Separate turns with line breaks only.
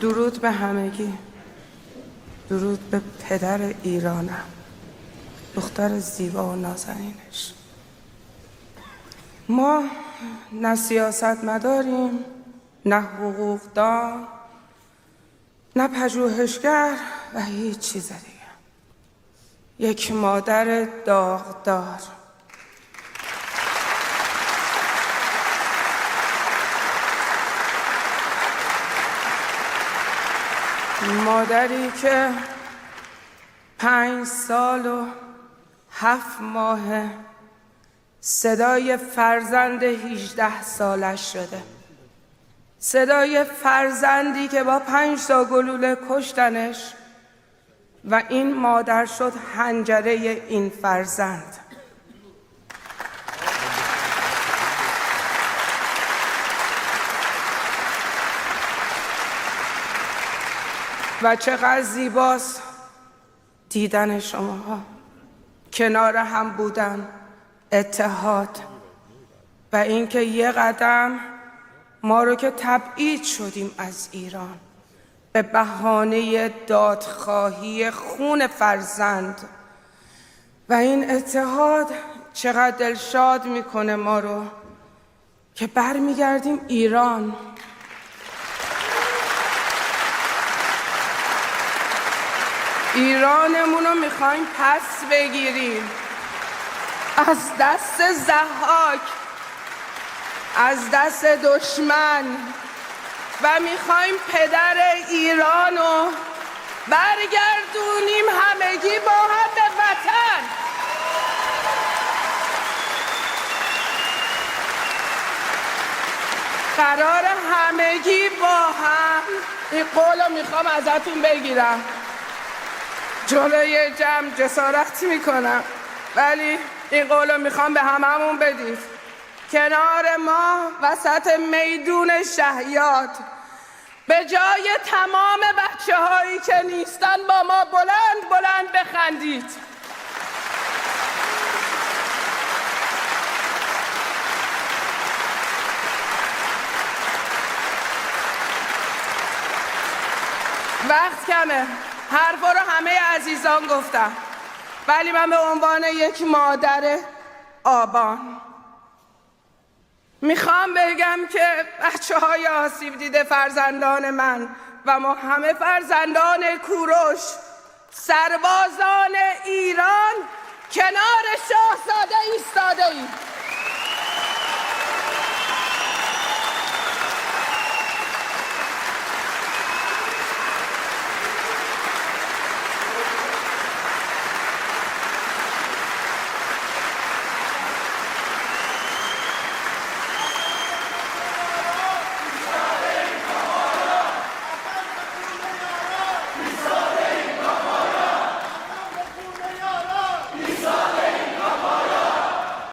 درود به همگی. درود به پدر ایرانم، دختر زیبا و نازنینش. ما نه سیاست مداریم، نه حقوقدان، نه پژوهشگر و هیچ چیز دیگه. یک مادر داغدار، مادری که 5 سال و 7 ماه صدای فرزند 18 سالش شده. صدای فرزندی که با 5 تا گلوله کشتنش و این مادر شد حنجره این فرزند. و چقدر زیباست دیدن شماها، کنار هم بودن، اتحاد و اینکه یه قدم ما رو که تبعید شدیم از ایران به بهانه دادخواهی خون فرزند و این اتحاد چقدر دلشاد میکنه ما رو که برمیگردیم ایران. ایرانمون رو میخوایم پس بگیریم از دست ضحاک، از دست دشمن و میخوایم پدر ایران رو برگردونیم همگی با هم به وطن. قرار همگی با هم، این قول رو میخوام ازتون بگیرم، جلوی جمع جسارتی میکنم ولی این قولو میخوام به هممون بدید. کنار ما وسط میدون شهیات به جای تمام بچه هایی که نیستن با ما بلند بلند بخندید. وقت کمه، حرفا رو همه عزیزان گفتم ولی من به عنوان یک مادر آبان میخوام بگم که بچه‌های آسیب دیده فرزندان من و ما همه فرزندان کوروش، سربازان ایران کنار شاهزاده ایستاده ایم.